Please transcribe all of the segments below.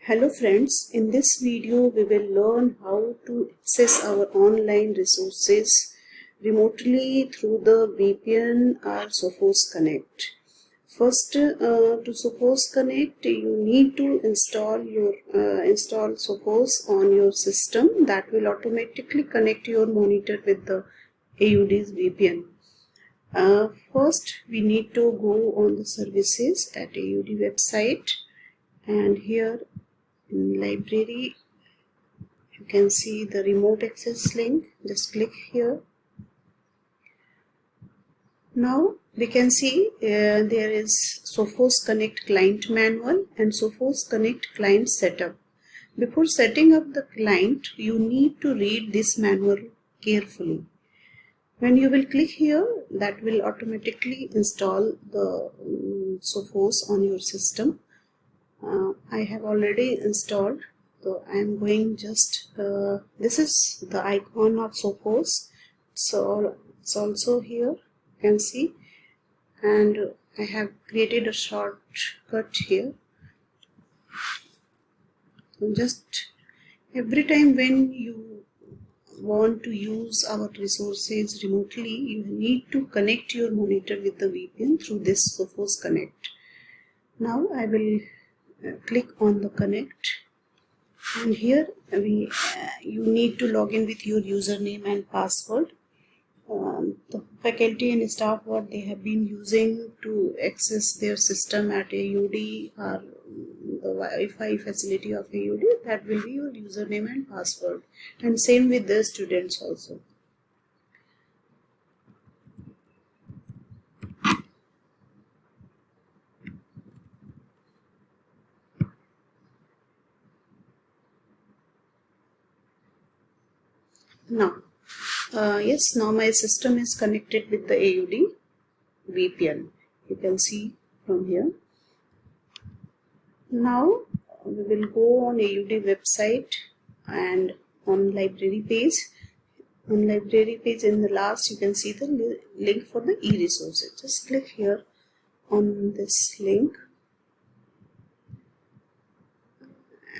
Hello friends, in this video we will learn how to access our online resources remotely through the VPN or Sophos Connect. First, to Sophos Connect, you need to install Sophos on your system. That will automatically connect your monitor with the AUD's VPN. First, we need to go on the services at AUD website, and here in library you can see the remote access link. Just click here. Now we can see there is Sophos Connect client manual and Sophos Connect client setup. Before setting up the client, you need to read this manual carefully. When you will click here, that will automatically install the Sophos on your system. I have already installed, so I am going this is the icon of Sophos, so it's also here, you can see, and I have created a shortcut here. So just every time when you want to use our resources remotely, you need to connect your monitor with the VPN through this Sophos Connect. Now I will click on the connect, and here you need to log in with your username and password. The faculty and staff, what they have been using to access their system at AUD or the Wi-Fi facility of AUD, that will be your username and password, and same with the students also. Now, now my system is connected with the AUD VPN. You can see from here. Now we will go on AUD website and on library page. On library page in the last, you can see the link for the e-resources. Just click here on this link,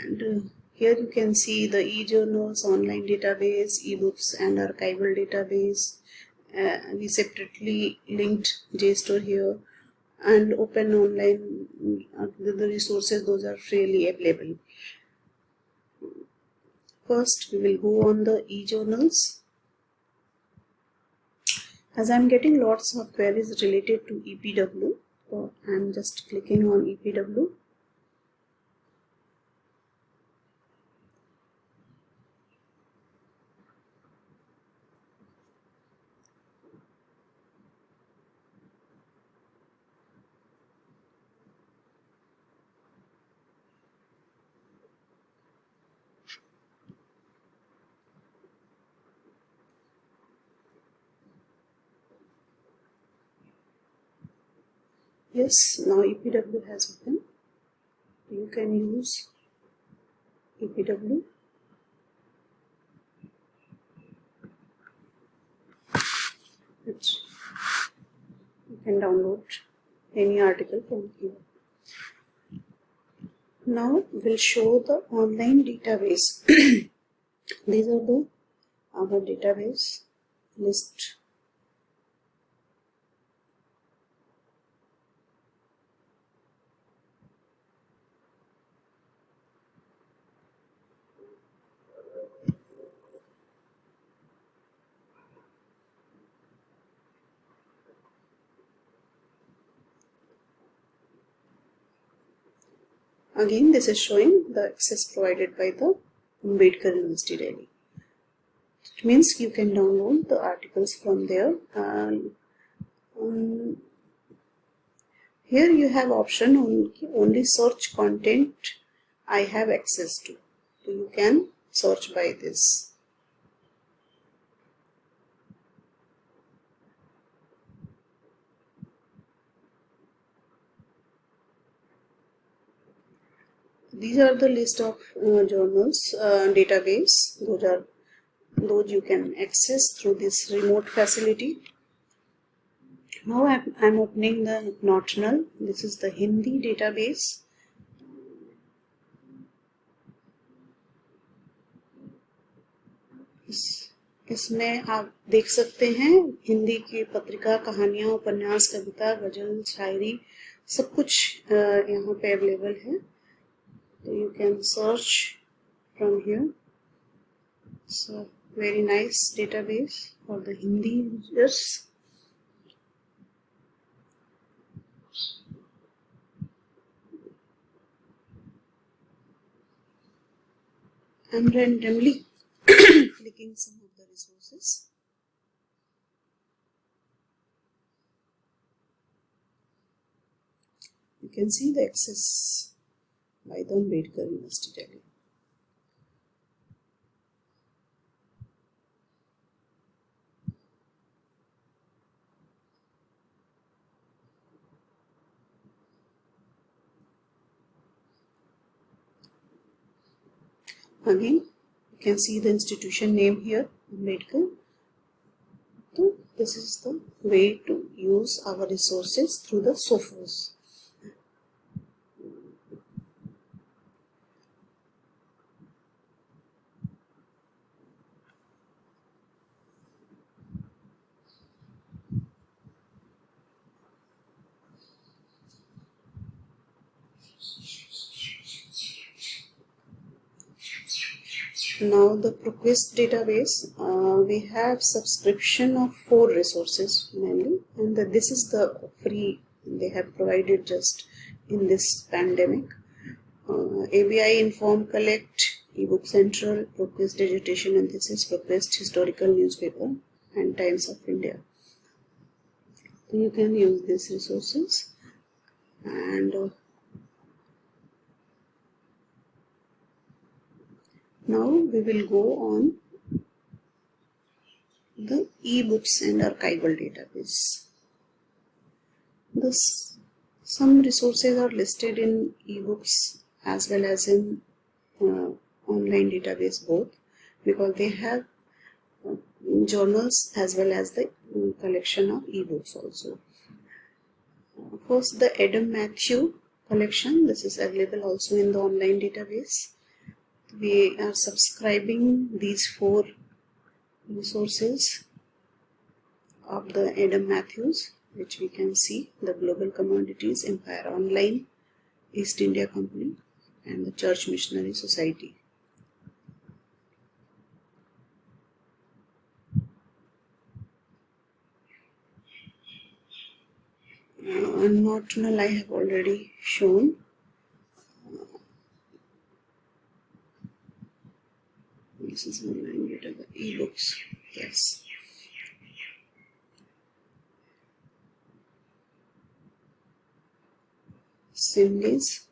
and here you can see the e-journals, online database, ebooks and archival database. We separately linked JSTOR here, and open online the resources, those are freely available. First we will go on the e-journals. As I am getting lots of queries related to EPW, so I am just clicking on EPW. Yes, now EPW has opened. You can use EPW. You can download any article from here. Now we'll show the online database. These are our database list. Again, this is showing the access provided by the Ambedkar University, Delhi. It means you can download the articles from there. Here you have option on only search content I have access to. So you can search by this. These are the list of journals database. Those you can access through this remote facility. Now I'm opening the Notnal. This is the Hindi database. इसमें आप देख सकते हैं हिंदी की पत्रिका, कहानियाँ, उपन्यास, कविता, गजल, शायरी, सब कुछ यहाँ पे अवेलेबल है. तो you can search from here. It's a very nice database for the Hindi users. I'm randomly clicking some of the resources. You can see the access by the Ambedkar University, Delhi. Again, you can see the institution name here, Ambedkar. So this is the way to use our resources through the Sophos. Now the ProQuest database, we have subscription of 4 resources mainly, and this is the free they have provided just in this pandemic. ABI Inform Collect, eBook Central, ProQuest Digitation, and this is ProQuest Historical Newspaper and Times of India. So you can use these resources, and now we will go on the ebooks and archival database. Some resources are listed in ebooks as well as in online database both, because they have journals as well as the collection of ebooks also. First, the Adam Matthew collection. This is available also in the online database. We are subscribing these 4 resources of the Adam Matthews, which we can see: the Global Commodities, Empire Online, East India Company, and the Church Missionary Society. Nocturnal I have already shown. This is online database, ebooks. Yes. Similes.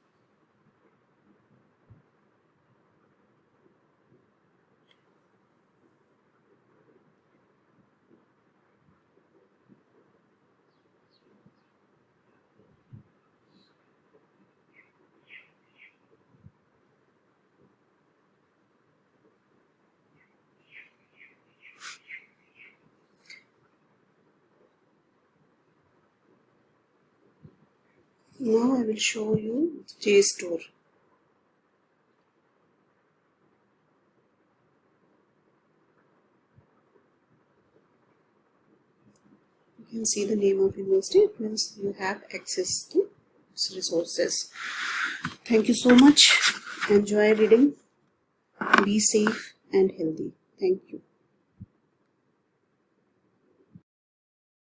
Now I will show you JSTOR. You can see the name of university. It means you have access to resources. Thank you so much. Enjoy reading. Be safe and healthy. Thank you.